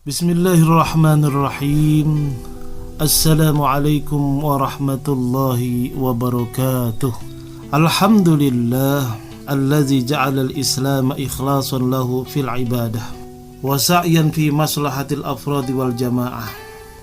Bismillahirrahmanirrahim. Assalamualaikum warahmatullahi wabarakatuh. Alhamdulillah alladzi ja'ala al-islam ikhlasan lahu fil ibadah wa sa'yan fi maslahatil afrad wal jamaah.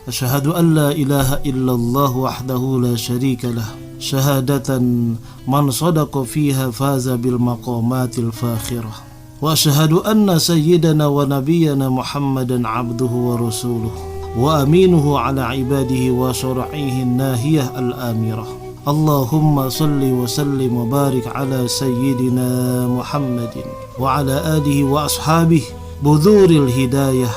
Asyhadu an la ilaha illallah wahdahu la syarika lah. Syahadatan man sadaqa fiha faza bil maqamatil fakhirah. Wa asyhadu anna sayyidana wa nabiyyana Muhammadan abduhu wa rasuluh wa aminuhu ala ibadihi wa syara'ihi nahiyah al-amirah. Allahumma salli wa sallim wa barik ala sayyidina Muhammadin wa ala alihi wa ashabihi budhuril hidayah.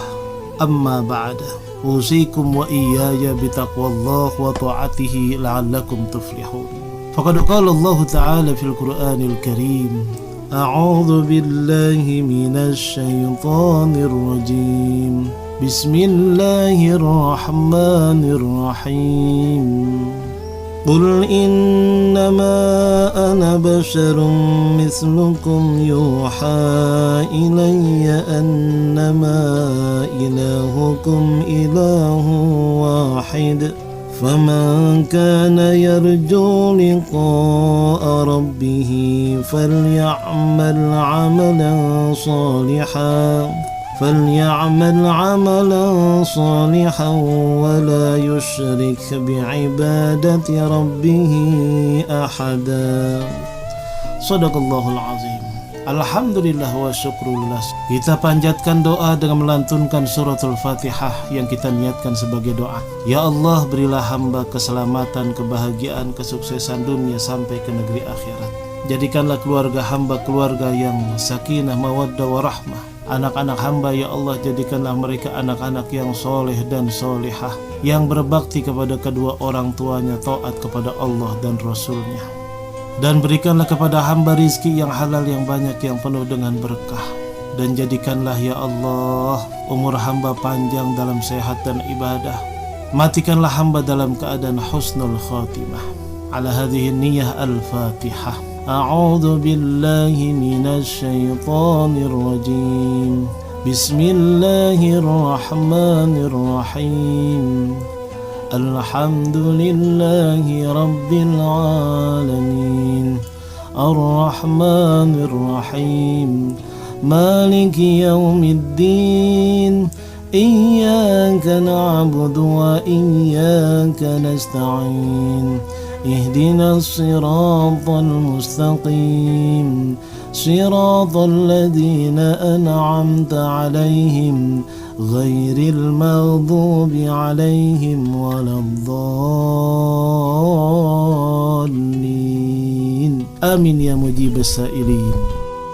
Amma ba'da, usikum wa iyaya bitaqwallah wa ta'atihi la'allakum tuflihun. Faqad qala Allah ta'ala fil Qur'anil Karim, A'udzu billahi minasy syaithanir rajim. Bismillahirrahmanirrahim. Qul innama ana basharun mislukum yuha ilayya annama ilahukum ilahun wahid. فمن كان يرجو لقاء ربه فليعمل عملا صالحا ولا يشرك بعبادة ربه أحدا. Shadaqallahul azim. Alhamdulillah wa syukrulillah. Kita panjatkan doa dengan melantunkan suratul Fatihah yang kita niatkan sebagai doa. Ya Allah, berilah hamba keselamatan, kebahagiaan, kesuksesan dunia sampai ke negeri akhirat. Jadikanlah keluarga hamba keluarga yang sakinah, mawaddah, warahmah. Anak-anak hamba ya Allah, jadikanlah mereka anak-anak yang soleh dan solehah, yang berbakti kepada kedua orang tuanya, taat kepada Allah dan Rasulnya. Dan berikanlah kepada hamba rizki yang halal yang banyak, yang penuh dengan berkah. Dan jadikanlah ya Allah umur hamba panjang dalam sehat dan ibadah. Matikanlah hamba dalam keadaan husnul khatimah. Ala hadhihi niyyah al-Fatihah. A'udzu billahi minasy syaithanir rajim. Bismillahirrahmanirrahim. Alhamdulillahi rabbil alamin. Ar-Rahmanir Rahim. Maliki yaumiddin. Iyyaka na'budu wa iyyaka nasta'in. Ihdinas siratal mustaqim. Siratal ladzina an'amta 'alaihim ghairil maghdubi 'alaihim waladdallin. Amin ya mujibas sa'ilin.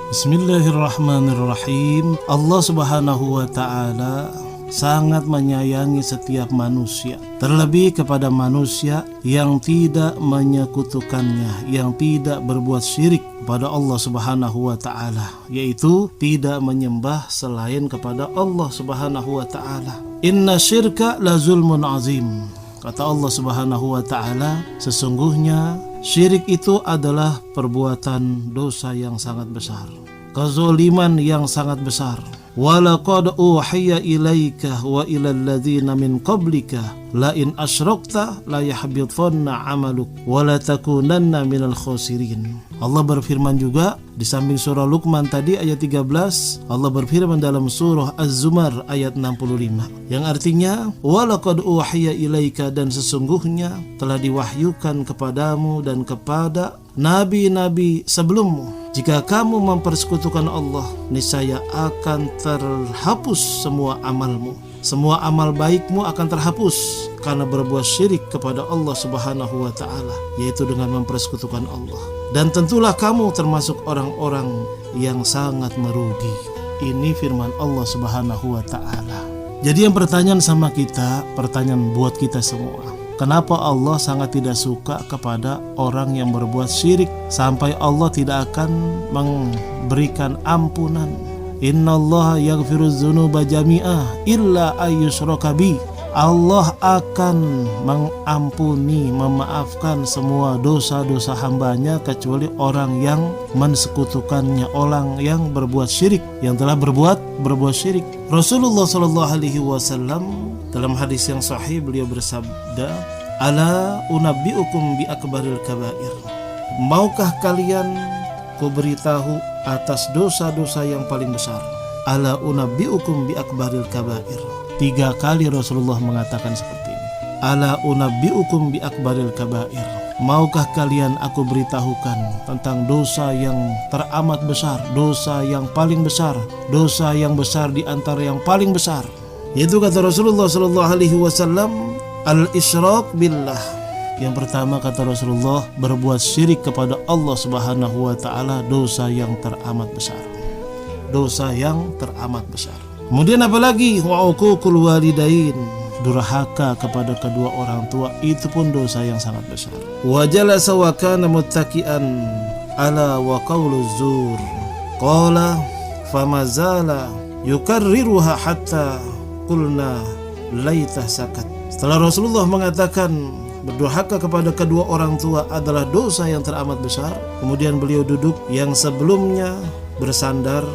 Bismillahirrahmanirrahim. Allah Subhanahu wa ta'ala sangat menyayangi setiap manusia, terlebih kepada manusia yang tidak menyekutukannya, yang tidak berbuat syirik kepada Allah Subhanahu wa ta'ala, yaitu tidak menyembah selain kepada Allah Subhanahu wa ta'ala. Inna syirka la zulmun azim. Kata Allah Subhanahu wa ta'ala, sesungguhnya syirik itu adalah perbuatan dosa yang sangat besar, kezaliman yang sangat besar. Walaqad uhiya ilaika wa ilal ladzina min qablika la in asyrakta la yahbitanna 'amaluk wa la takunanna minal khasirin. Allah berfirman juga di samping surah Luqman tadi ayat 13, Allah berfirman dalam surah Az-Zumar ayat 65 yang artinya walaqad uhiya ilaika, dan sesungguhnya telah diwahyukan kepadamu dan kepada nabi-nabi sebelummu, jika kamu mempersekutukan Allah, niscaya akan terhapus semua amalmu. Semua amal baikmu akan terhapus karena berbuat syirik kepada Allah Subhanahu wa ta'ala, yaitu dengan mempersekutukan Allah. Dan tentulah kamu termasuk orang-orang yang sangat merugi. Ini firman Allah Subhanahu wa ta'ala. Jadi yang pertanyaan sama kita, pertanyaan buat kita semua, kenapa Allah sangat tidak suka kepada orang yang berbuat syirik sampai Allah tidak akan memberikan ampunan? Innallaha yaghfiruz dzunuba jami'ah illa ayyushraka bih. Allah akan mengampuni, memaafkan semua dosa-dosa hambanya kecuali orang yang mensekutukannya, orang yang berbuat syirik, yang telah berbuat syirik. Rasulullah Shallallahu Alaihi Wasallam dalam hadis yang sahih beliau bersabda, "Ala unabbiukum bi akbaril kabair." Maukah kalian ku beritahu atas dosa-dosa yang paling besar? Ala unabbiukum bi akbaril kabair. 3 kali Rasulullah mengatakan seperti ini. Ala unabbiukum bi akbaril kabair. Maukah kalian aku beritahukan tentang dosa yang teramat besar, dosa yang paling besar, dosa yang besar di antara yang paling besar. Yaitu kata Rasulullah Shallallahu Alaihi Wasallam, al-isyrak billah. Yang pertama kata Rasulullah, berbuat syirik kepada Allah Subhanahu wa taala, dosa yang teramat besar. Dosa yang teramat besar. Kemudian apalagi wa uququl walidain, durhaka kepada kedua orang tua, itu pun dosa yang sangat besar. Wa jalasa wa kana muttaqian ala wa qaulu zur. Qala famazala yukarriruha hatta qulna laitah sakat. Setelah Rasulullah mengatakan berdurhaka kepada kedua orang tua adalah dosa yang teramat besar, kemudian beliau duduk yang sebelumnya bersandar,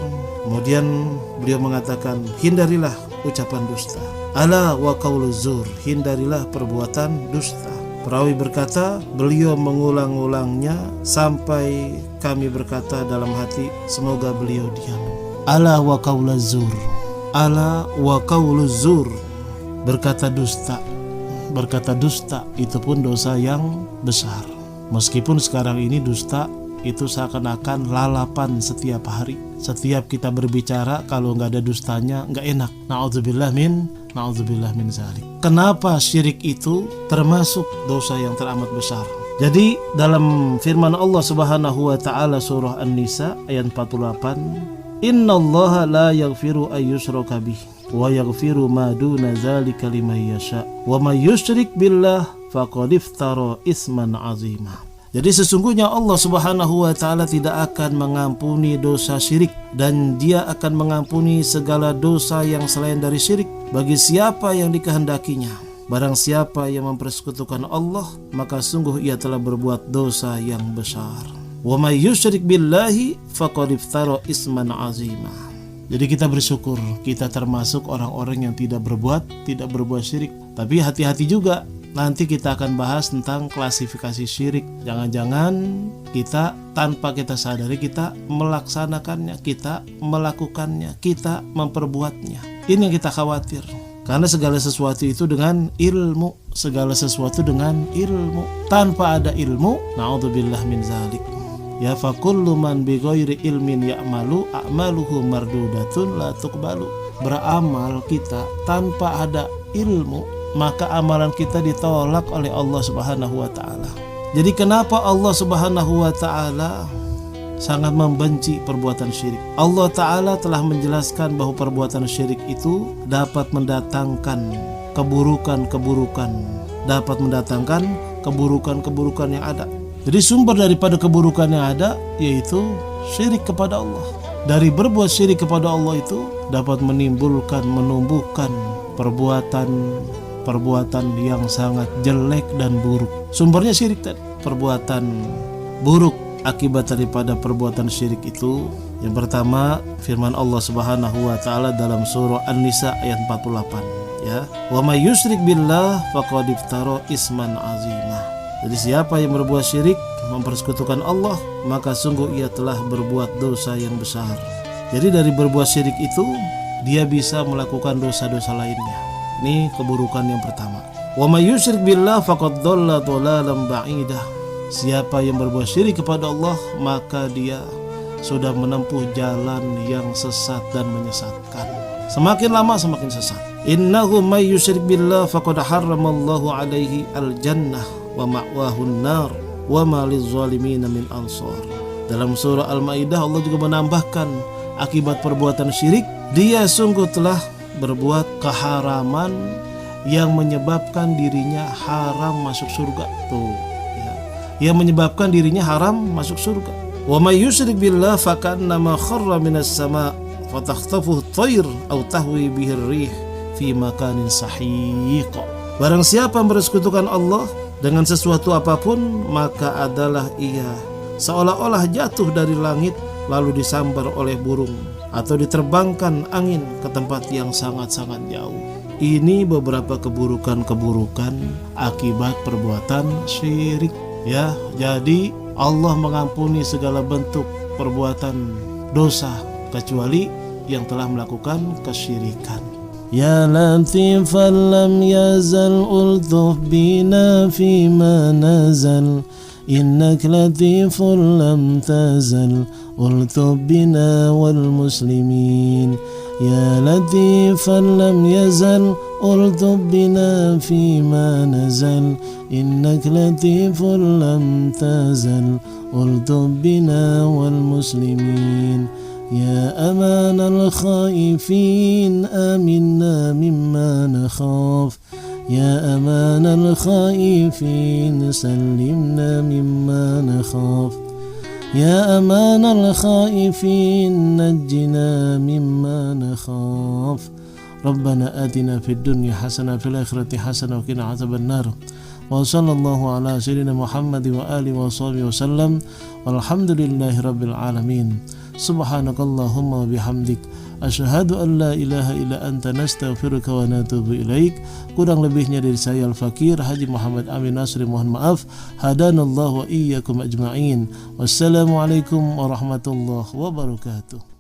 kemudian beliau mengatakan, hindarilah ucapan dusta. Ala wa qaulu zur, hindarilah perbuatan dusta. Perawi berkata, beliau mengulang-ulangnya sampai kami berkata dalam hati, semoga beliau diam. Ala wa qaulu zur, ala wa qaulu zur, berkata dusta. Berkata dusta itu pun dosa yang besar. Meskipun sekarang ini dusta itu seakan-akan lalapan setiap hari. Setiap kita berbicara kalau nggak ada dustanya nggak enak. Na'udzubillah min zalik. Kenapa syirik itu termasuk dosa yang teramat besar? Jadi dalam firman Allah Subhanahu wa taala surah An-Nisa ayat 48, "Innallaha la yaghfiru an yushraka bihi wa yaghfiru ma duna dzalika liman yasha wa may yusyrik billah faqad iftara isman 'azima." Jadi sesungguhnya Allah Subhanahu wa taala tidak akan mengampuni dosa syirik, dan Dia akan mengampuni segala dosa yang selain dari syirik bagi siapa yang dikehendakinya. Barang siapa yang mempersekutukan Allah, maka sungguh ia telah berbuat dosa yang besar. Wa may yusyrik billahi faqad iftara isman 'azima. Jadi kita bersyukur kita termasuk orang-orang yang tidak berbuat syirik. Tapi hati-hati juga, nanti kita akan bahas tentang klasifikasi syirik. Jangan-jangan kita tanpa kita sadari kita melaksanakannya, kita melakukannya, kita memperbuatnya. Ini yang kita khawatir. Karena segala sesuatu itu dengan ilmu, segala sesuatu dengan ilmu. Tanpa ada ilmu, na'udzubillah min zalik. Ya fakullu man bighairi ilmin ya'malu a'maluhu mardudatun la tuqbalu. Beramal kita tanpa ada ilmu, maka amalan kita ditolak oleh Allah Subhanahu wa taala. Jadi kenapa Allah Subhanahu wa taala sangat membenci perbuatan syirik? Allah taala telah menjelaskan bahwa perbuatan syirik itu dapat mendatangkan keburukan-keburukan, dapat mendatangkan keburukan-keburukan yang ada. Jadi sumber daripada keburukan yang ada yaitu syirik kepada Allah. Dari berbuat syirik kepada Allah itu dapat menimbulkan, menumbuhkan perbuatan yang sangat jelek dan buruk. Sumbernya syirik tadi. Perbuatan buruk akibat daripada perbuatan syirik itu, yang pertama firman Allah Subhanahu wa taala dalam surah An-Nisa ayat 48, ya. Wa may yusyrik billah faqad iftara isman 'azima. Jadi siapa yang berbuat syirik, mempersekutukan Allah, maka sungguh ia telah berbuat dosa yang besar. Jadi dari berbuat syirik itu dia bisa melakukan dosa-dosa lainnya. Ini keburukan yang pertama. Wa may yusyrik billah faqad dhalla dhalalan ba'idah. Siapa yang berbuat syirik kepada Allah, maka dia sudah menempuh jalan yang sesat dan menyesatkan. Semakin lama semakin sesat. Innahu may yusyrik billah faqad harramallahu alaihi al-jannah wa ma'wahun nar wa ma lizzalimin min ansar. Dalam surah Al-Maidah Allah juga menambahkan akibat perbuatan syirik, dia sungguh telah berbuat keharaman yang menyebabkan dirinya haram masuk surga. Tuh, ya. Yang menyebabkan dirinya haram masuk surga. Wa may yusyrik billah fakannama kharra minas sama' fatakhtafuhu at-tayr aw tahwi bihi ar-rih fi makanin sahiq. Barang siapa yang bersekutukan Allah dengan sesuatu apapun, maka adalah ia seolah-olah jatuh dari langit lalu disambar oleh burung, atau diterbangkan angin ke tempat yang sangat-sangat jauh. Ini beberapa keburukan-keburukan akibat perbuatan syirik ya. Jadi Allah mengampuni segala bentuk perbuatan dosa kecuali yang telah melakukan kesyirikan. Ya latifan lam yazal ultuf bina fima nazal, innak latifun lam tazal ultuf bina wal muslimin. Ya latifan lam yazal ultuf bina fima nazal, innak latifun lam tazal ultuf bina wal muslimin. Ya aman al-khaifin aminna mimma nakhaf, ya aman al-khaifin sallimna mimma nakhaf, ya aman al-khaifin najjina mimma nakhaf. Rabbana atina fid dunya hasanah fil akhirati hasanah wa qina adzaban nar. Wa sallallahu ala sayyidina Muhammad wa alihi wa sahbihi wasallam. Walhamdulillahi rabbil alamin. Subhanakallahumma wa bihamdik, asyhadu an la ilaha illa anta, nastaghfiruka wa natubu ilaik. Kurang lebihnya dari saya Al-Fakir Haji Muhammad Amin Nasri mohon maaf. Hadanallahu wa iyyakum ajma'in. Wassalamualaikum warahmatullahi wabarakatuh.